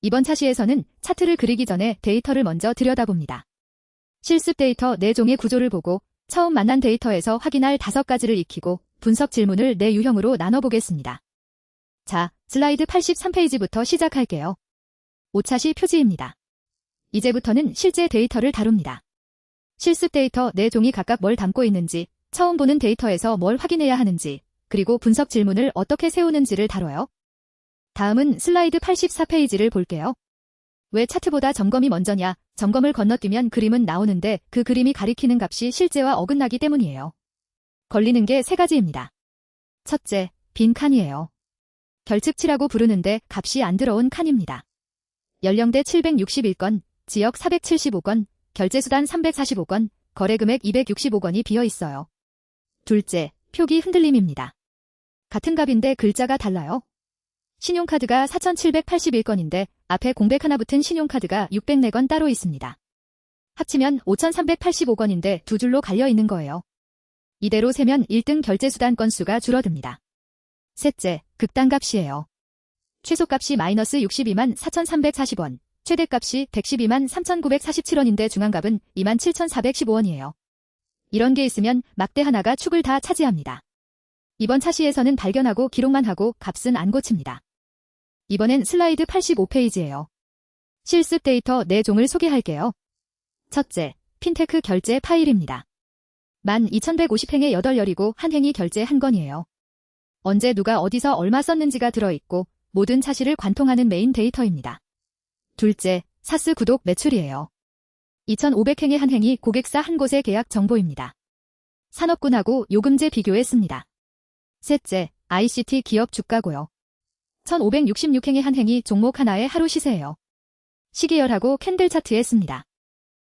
이번 차시에서는 차트를 그리기 전에 데이터를 먼저 들여다봅니다. 실습 데이터 4종의 구조를 보고 처음 만난 데이터에서 확인할 5가지를 익히고 분석 질문을 4유형으로 나눠보겠습니다. 자, 슬라이드 83페이지부터 시작할게요. 5차시 표지입니다. 이제부터는 실제 데이터를 다룹니다. 실습 데이터 4종이 각각 뭘 담고 있는지, 처음 보는 데이터에서 뭘 확인해야 하는지, 그리고 분석 질문을 어떻게 세우는지를 다뤄요. 다음은 슬라이드 84페이지를 볼게요. 왜 차트보다 점검이 먼저냐? 점검을 건너뛰면 그림은 나오는데 그 그림이 가리키는 값이 실제와 어긋나기 때문이에요. 걸리는 게 3가지입니다. 첫째, 빈 칸이에요. 결측치라고 부르는데 값이 안 들어온 칸입니다. 연령대 761건, 지역 475건, 결제수단 345건, 거래금액 265건이 비어 있어요. 둘째, 표기 흔들림입니다. 같은 값인데 글자가 달라요. 신용카드가 4,781건인데 앞에 공백 하나 붙은 신용카드가 604건 따로 있습니다. 합치면 5,385건인데 두 줄로 갈려 있는 거예요. 이대로 세면 1등 결제수단 건수가 줄어듭니다. 셋째, 극단값이에요. 최소값이 마이너스 62만 4,340원, 최대값이 112만 3,947원인데 중앙값은 27,415원이에요. 이런 게 있으면 막대 하나가 축을 다 차지합니다. 이번 차시에서는 발견하고 기록만 하고 값은 안 고칩니다. 이번엔 슬라이드 85페이지예요. 실습 데이터 4종을 소개할게요. 첫째, 핀테크 결제 파일입니다. 12,150행의 8열이고 한 행이 결제 1건이에요. 언제 누가 어디서 얼마 썼는지가 들어있고 모든 차시를 관통하는 메인 데이터입니다. 둘째, 사스 구독 매출이에요. 2,500행의 한 행이 고객사 한 곳의 계약 정보입니다. 산업군하고 요금제 비교했습니다. 셋째, ICT 기업 주가고요. 1,566행의 한 행이 종목 하나의 하루 시세예요. 시계열하고 캔들 차트에 씁니다.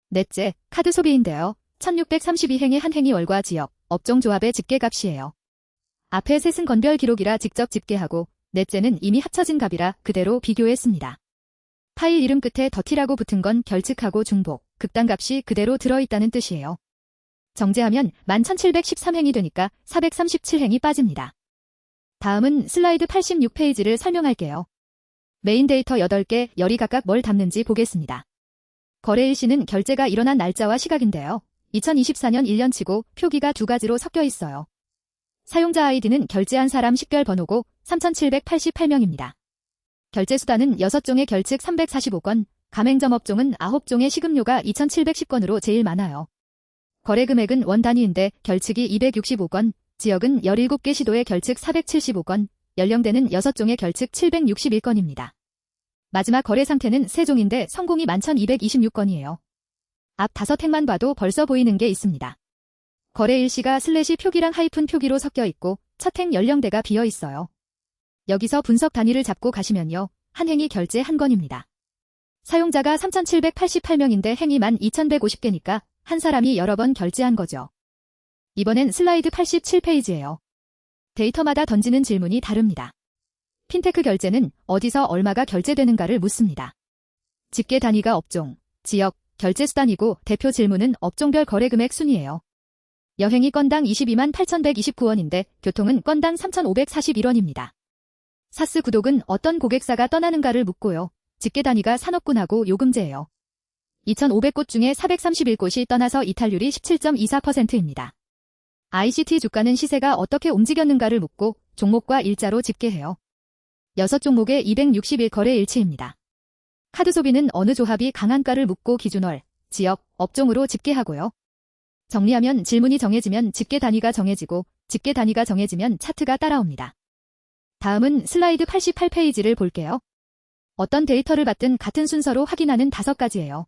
넷째, 카드 소비인데요. 1,632행의 한 행이 월과 지역, 업종 조합의 집계값이에요. 앞에 셋은 건별 기록이라 직접 집계하고 넷째는 이미 합쳐진 값이라 그대로 비교했습니다. 파일 이름 끝에 더티라고 붙은 건 결측하고 중복, 극단값이 그대로 들어있다는 뜻이에요. 정제하면 11,713행이 되니까 437행이 빠집니다. 다음은 슬라이드 86페이지를 설명할게요. 메인 데이터 8개, 열이 각각 뭘 담는지 보겠습니다. 거래일시는 결제가 일어난 날짜와 시각인데요. 2024년 1년치고 표기가 2가지로 섞여 있어요. 사용자 아이디는 결제한 사람 식별 번호고 3,788명입니다. 결제수단은 6종의 결측 345건, 가맹점 업종은 9종의 식음료가 2,710건으로 제일 많아요. 거래금액은 원 단위인데 결측이 265건, 지역은 17개 시도의 결측 475건, 연령대는 6종의 결측 761건입니다. 마지막 거래 상태는 3종인데 성공이 11,226건이에요. 앞 5행만 봐도 벌써 보이는 게 있습니다. 거래 일시가 슬래시 표기랑 하이픈 표기로 섞여 있고 첫 행 연령대가 비어 있어요. 여기서 분석 단위를 잡고 가시면요. 한 행이 결제 1건입니다. 사용자가 3,788명인데 행이 12,150개니까 한 사람이 여러 번 결제한 거죠. 이번엔 슬라이드 87페이지예요. 데이터마다 던지는 질문이 다릅니다. 핀테크 결제는 어디서 얼마가 결제되는가를 묻습니다. 집계 단위가 업종, 지역, 결제 수단이고 대표 질문은 업종별 거래금액 순이에요. 여행이 건당 22만 8,129원인데 교통은 건당 3,541원입니다. 사스 구독은 어떤 고객사가 떠나는가를 묻고요. 집계 단위가 산업군하고 요금제예요. 2,500곳 중에 431곳이 떠나서 이탈률이 17.24%입니다. ICT 주가는 시세가 어떻게 움직였는가를 묻고 종목과 일자로 집계해요. 6종목의 261거래 일치입니다. 카드 소비는 어느 조합이 강한가를 묻고 기준월, 지역, 업종으로 집계하고요. 정리하면 질문이 정해지면 집계 단위가 정해지고 집계 단위가 정해지면 차트가 따라옵니다. 다음은 슬라이드 88페이지를 볼게요. 어떤 데이터를 받든 같은 순서로 확인하는 5가지예요.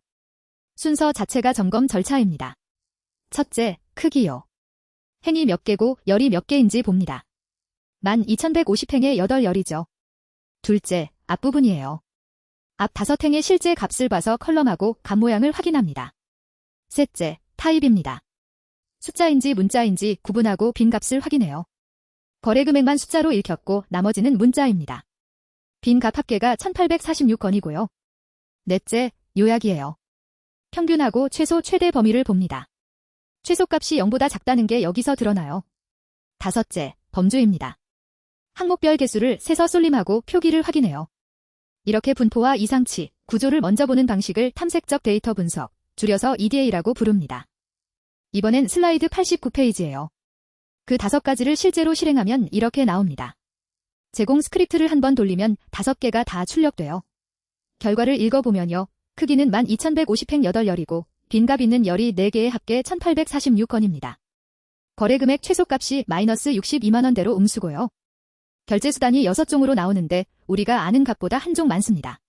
순서 자체가 점검 절차입니다. 첫째, 크기요. 행이 몇 개고 열이 몇 개인지 봅니다. 12,150행의 8열이죠. 둘째, 앞부분이에요. 앞 5행의 실제 값을 봐서 컬럼하고 값 모양을 확인합니다. 셋째, 타입입니다. 숫자인지 문자인지 구분하고 빈 값을 확인해요. 거래금액만 숫자로 읽혔고 나머지는 문자입니다. 빈 값 합계가 1,846건이고요. 넷째, 요약이에요. 평균하고 최소 최대 범위를 봅니다. 최소값이 0보다 작다는 게 여기서 드러나요. 다섯째, 범주입니다. 항목별 개수를 세서 쏠림하고 표기를 확인해요. 이렇게 분포와 이상치, 구조를 먼저 보는 방식을 탐색적 데이터 분석, 줄여서 EDA라고 부릅니다. 이번엔 슬라이드 89페이지예요. 그 5가지를 실제로 실행하면 이렇게 나옵니다. 제공 스크립트를 한번 돌리면 5개가 다 출력돼요. 결과를 읽어보면요. 크기는 12,150행8열이고 빈값 있는 열이 4개의 합계 1,846건입니다. 거래금액 최소값이 마이너스 62만원대로 음수고요. 결제수단이 6종으로 나오는데 우리가 아는 값보다 한 종 많습니다.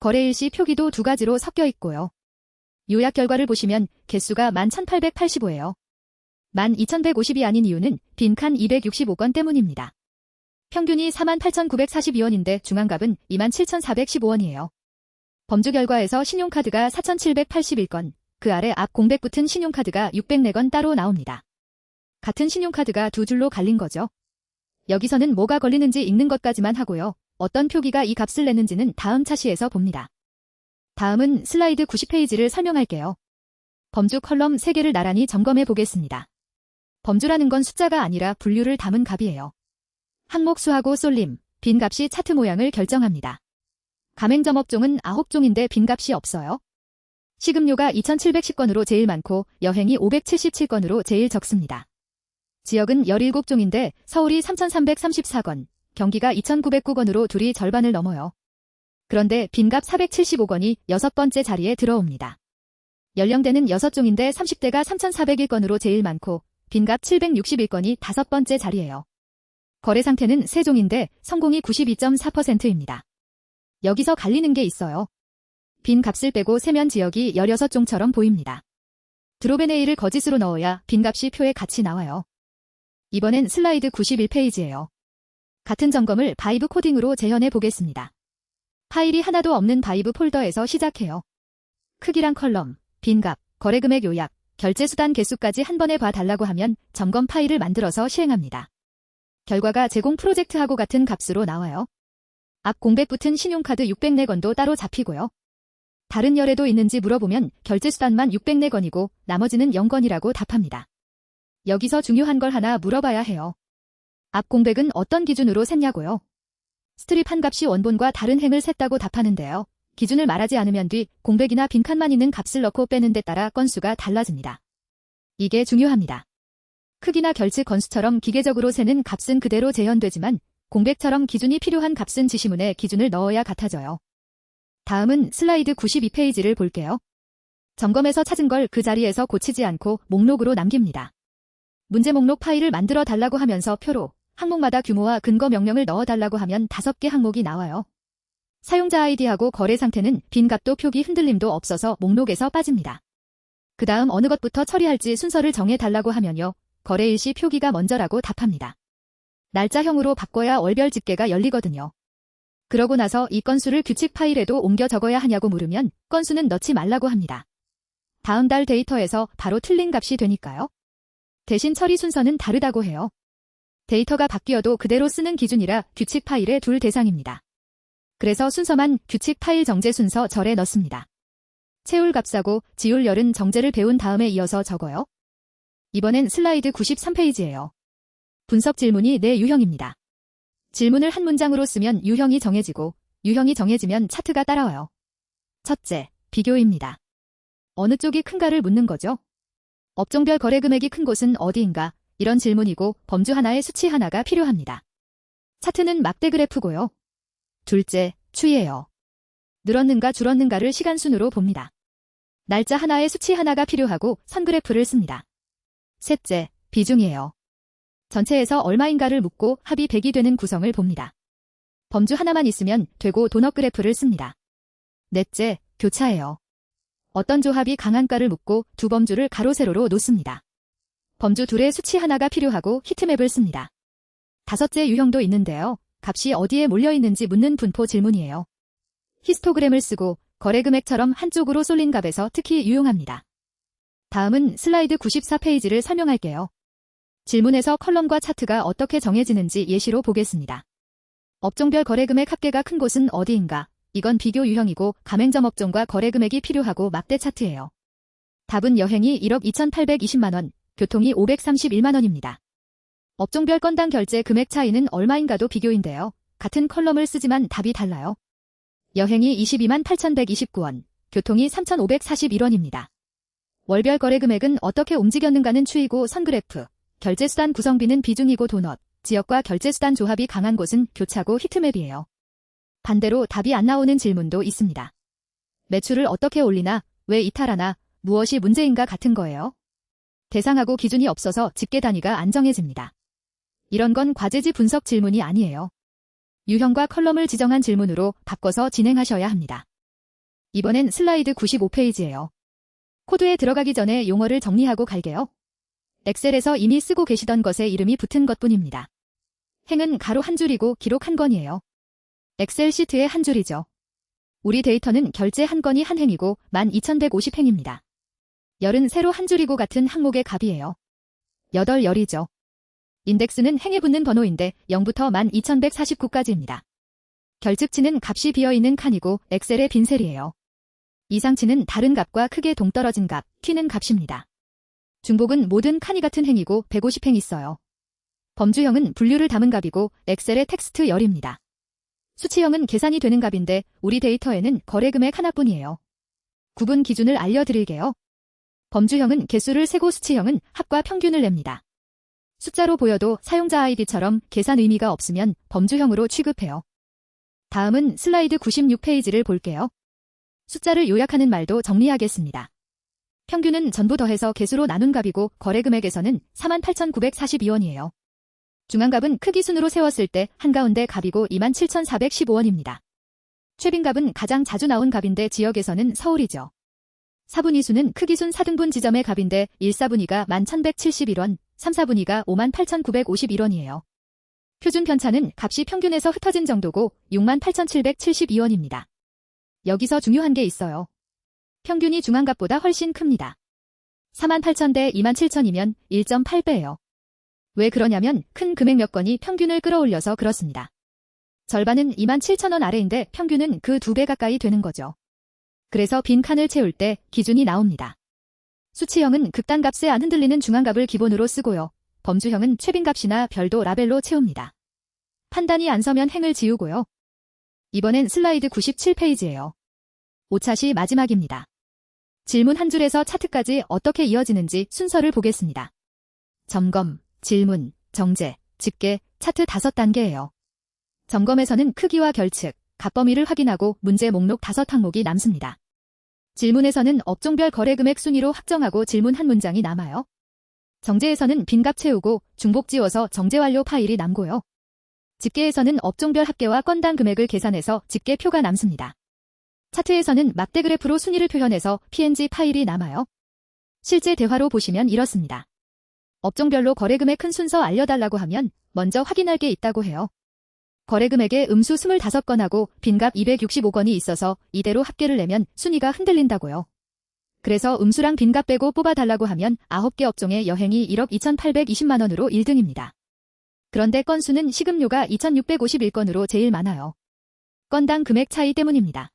거래일 시 표기도 2가지로 섞여 있고요. 요약 결과를 보시면 개수가 11,885예요. 12,150이 아닌 이유는 빈칸 265건 때문입니다. 평균이 48,942원인데 중앙값은 27,415원이에요. 범주 결과에서 신용카드가 4,781건, 그 아래 앞 공백 붙은 신용카드가 604건 따로 나옵니다. 같은 신용카드가 2줄로 갈린 거죠. 여기서는 뭐가 걸리는지 읽는 것까지만 하고요. 어떤 표기가 이 값을 내는지는 다음 차시에서 봅니다. 다음은 슬라이드 90페이지를 설명할게요. 범주 컬럼 3개를 나란히 점검해 보겠습니다. 범주라는 건 숫자가 아니라 분류를 담은 값이에요. 항목 수하고 쏠림, 빈값이 차트 모양을 결정합니다. 가맹점 업종은 9종인데 빈값이 없어요. 식음료가 2,710건으로 제일 많고 여행이 577건으로 제일 적습니다. 지역은 17종인데 서울이 3,334건, 경기가 2,909건으로 둘이 절반을 넘어요. 그런데 빈값 475건이 6번째 자리에 들어옵니다. 연령대는 6종인데 30대가 3,401건으로 제일 많고 빈값 761건이 5번째 자리예요. 거래 상태는 3종인데 성공이 92.4%입니다. 여기서 갈리는 게 있어요. 빈값을 빼고 세면 지역이 16종처럼 보입니다. 드롭 NA를 거짓으로 넣어야 빈값이 표에 같이 나와요. 이번엔 슬라이드 91페이지예요. 같은 점검을 바이브 코딩으로 재현해 보겠습니다. 파일이 하나도 없는 바이브 폴더에서 시작해요. 크기랑 컬럼, 빈값, 거래금액 요약, 결제수단 개수까지 한 번에 봐달라고 하면 점검 파일을 만들어서 시행합니다. 결과가 제공 프로젝트하고 같은 값으로 나와요. 앞 공백 붙은 신용카드 604건도 따로 잡히고요. 다른 열에도 있는지 물어보면 결제수단만 604건이고 나머지는 0건이라고 답합니다. 여기서 중요한 걸 하나 물어봐야 해요. 앞 공백은 어떤 기준으로 셌냐고요? 스트립 한 값이 원본과 다른 행을 셌다고 답하는데요. 기준을 말하지 않으면 뒤 공백이나 빈칸만 있는 값을 넣고 빼는 데 따라 건수가 달라집니다. 이게 중요합니다. 크기나 결제 건수처럼 기계적으로 세는 값은 그대로 재현되지만 공백처럼 기준이 필요한 값은 지시문에 기준을 넣어야 같아져요. 다음은 슬라이드 92페이지를 볼게요. 점검에서 찾은 걸 그 자리에서 고치지 않고 목록으로 남깁니다. 문제 목록 파일을 만들어 달라고 하면서 표로 항목마다 규모와 근거 명령을 넣어 달라고 하면 5개 항목이 나와요. 사용자 아이디하고 거래 상태는 빈값도 표기 흔들림도 없어서 목록에서 빠집니다. 그 다음 어느 것부터 처리할지 순서를 정해 달라고 하면요. 거래일 시 표기가 먼저라고 답합니다. 날짜형으로 바꿔야 월별 집계가 열리거든요. 그러고 나서 이 건수를 규칙 파일에도 옮겨 적어야 하냐고 물으면 건수는 넣지 말라고 합니다. 다음 달 데이터에서 바로 틀린 값이 되니까요. 대신 처리 순서는 다르다고 해요. 데이터가 바뀌어도 그대로 쓰는 기준이라 규칙 파일에 둘 대상입니다. 그래서 순서만 규칙 파일 정제 순서 절에 넣습니다. 채울 값하고 지울 열은 정제를 배운 다음에 이어서 적어요. 이번엔 슬라이드 93페이지예요. 분석 질문이 네 유형입니다. 질문을 한 문장으로 쓰면 유형이 정해지고 유형이 정해지면 차트가 따라와요. 첫째, 비교입니다. 어느 쪽이 큰가를 묻는 거죠. 업종별 거래 금액이 큰 곳은 어디인가? 이런 질문이고 범주 하나에 수치 하나가 필요합니다. 차트는 막대 그래프고요. 둘째, 추이예요. 늘었는가 줄었는가를 시간순으로 봅니다. 날짜 하나에 수치 하나가 필요하고 선 그래프를 씁니다. 셋째, 비중이에요. 전체에서 얼마인가를 묻고 합이 100이 되는 구성을 봅니다. 범주 하나만 있으면 되고 도넛 그래프를 씁니다. 넷째, 교차예요. 어떤 조합이 강한가를 묻고 두 범주를 가로 세로로 놓습니다. 범주 둘의 수치 하나가 필요하고 히트맵을 씁니다. 다섯째 유형도 있는데요. 값이 어디에 몰려있는지 묻는 분포 질문이에요. 히스토그램을 쓰고 거래금액처럼 한쪽으로 쏠린 값에서 특히 유용합니다. 다음은 슬라이드 94페이지를 설명할게요. 질문에서 컬럼과 차트가 어떻게 정해지는지 예시로 보겠습니다. 업종별 거래금액 합계가 큰 곳은 어디인가? 이건 비교 유형이고 가맹점 업종과 거래금액이 필요하고 막대 차트예요. 답은 여행이 1억 2,820만원, 교통이 531만원입니다. 업종별 건당 결제 금액 차이는 얼마인가도 비교인데요. 같은 컬럼을 쓰지만 답이 달라요. 여행이 22만 8,129원, 교통이 3,541원입니다. 월별 거래 금액은 어떻게 움직였는가는 추이고 선그래프, 결제수단 구성비는 비중이고 도넛, 지역과 결제수단 조합이 강한 곳은 교차고 히트맵이에요. 반대로 답이 안 나오는 질문도 있습니다. 매출을 어떻게 올리나, 왜 이탈하나, 무엇이 문제인가 같은 거예요. 대상하고 기준이 없어서 집계 단위가 안 정해집니다. 이런 건 과제지 분석 질문이 아니에요. 유형과 컬럼을 지정한 질문으로 바꿔서 진행하셔야 합니다. 이번엔 슬라이드 95페이지예요. 코드에 들어가기 전에 용어를 정리하고 갈게요. 엑셀에서 이미 쓰고 계시던 것에 이름이 붙은 것뿐입니다. 행은 가로 한 줄이고 기록 한 건이에요. 엑셀 시트의 한 줄이죠. 우리 데이터는 결제 한 건이 한 행이고 12,150행입니다. 열은 세로 한 줄이고 같은 항목의 값이에요. 열이죠. 인덱스는 행에 붙는 번호인데 0부터 12,149까지입니다. 결측치는 값이 비어있는 칸이고 엑셀의 빈셀이에요. 이상치는 다른 값과 크게 동떨어진 값, 튀는 값입니다. 중복은 모든 칸이 같은 행이고 150행 있어요. 범주형은 분류를 담은 값이고 엑셀의 텍스트 열입니다. 수치형은 계산이 되는 값인데 우리 데이터에는 거래금액 하나뿐이에요. 구분 기준을 알려드릴게요. 범주형은 개수를 세고 수치형은 합과 평균을 냅니다. 숫자로 보여도 사용자 아이디처럼 계산 의미가 없으면 범주형으로 취급해요. 다음은 슬라이드 96페이지를 볼게요. 숫자를 요약하는 말도 정리하겠습니다. 평균은 전부 더해서 개수로 나눈 값이고 거래금액에서는 48,942원이에요. 중앙값은 크기 순으로 세웠을 때 한가운데 값이고 27,415원입니다. 최빈값은 가장 자주 나온 값인데 지역에서는 서울이죠. 4분위수는 크기순 4등분 지점의 값인데 1/4분위가 11,171원, 3/4분위가 58,951원이에요. 표준 편차는 값이 평균에서 흩어진 정도고 68,772원입니다. 여기서 중요한 게 있어요. 평균이 중앙값보다 훨씬 큽니다. 48,000대 27,000이면 1.8배예요. 왜 그러냐면 큰 금액 몇 건이 평균을 끌어올려서 그렇습니다. 절반은 27,000원 아래인데 평균은 그 2배 가까이 되는 거죠. 그래서 빈 칸을 채울 때 기준이 나옵니다. 수치형은 극단값에 안 흔들리는 중앙값을 기본으로 쓰고요. 범주형은 최빈값이나 별도 라벨로 채웁니다. 판단이 안 서면 행을 지우고요. 이번엔 슬라이드 97페이지예요. 5차시 마지막입니다. 질문 한 줄에서 차트까지 어떻게 이어지는지 순서를 보겠습니다. 점검, 질문, 정제, 집계, 차트 5단계예요. 점검에서는 크기와 결측, 값범위를 확인하고 문제 목록 5항목이 남습니다. 질문에서는 업종별 거래금액 순위로 확정하고 질문 한 문장이 남아요. 정제에서는 빈값 채우고 중복 지워서 정제 완료 파일이 남고요. 집계에서는 업종별 합계와 건당 금액을 계산해서 집계표가 남습니다. 차트에서는 막대 그래프로 순위를 표현해서 png 파일이 남아요. 실제 대화로 보시면 이렇습니다. 업종별로 거래금액 큰 순서 알려달라고 하면 먼저 확인할 게 있다고 해요. 거래금액에 음수 25건하고 빈값 265건이 있어서 이대로 합계를 내면 순위가 흔들린다고요. 그래서 음수랑 빈값 빼고 뽑아달라고 하면 9개 업종의 여행이 1억 2,820만 원으로 1등입니다. 그런데 건수는 식음료가 2,651건으로 제일 많아요. 건당 금액 차이 때문입니다.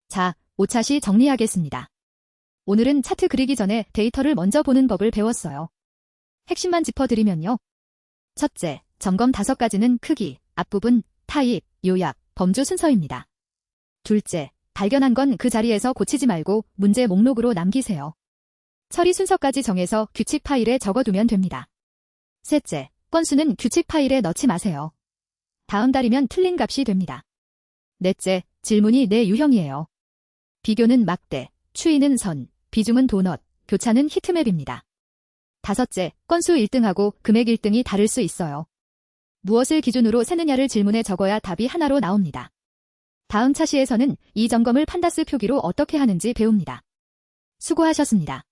자, 5차시 정리하겠습니다. 오늘은 차트 그리기 전에 데이터를 먼저 보는 법을 배웠어요. 핵심만 짚어드리면요. 첫째, 점검 5가지는 크기, 앞부분, 타입, 요약, 범주 순서입니다. 둘째, 발견한 건 그 자리에서 고치지 말고 문제 목록으로 남기세요. 처리 순서까지 정해서 규칙 파일에 적어두면 됩니다. 셋째, 건수는 규칙 파일에 넣지 마세요. 다음 달이면 틀린 값이 됩니다. 넷째, 질문이 내 유형이에요. 비교는 막대, 추이는 선, 비중은 도넛, 교차는 히트맵입니다. 다섯째, 건수 1등하고 금액 1등이 다를 수 있어요. 무엇을 기준으로 세느냐를 질문에 적어야 답이 하나로 나옵니다. 다음 차시에서는 이 점검을 판다스 표기로 어떻게 하는지 배웁니다. 수고하셨습니다.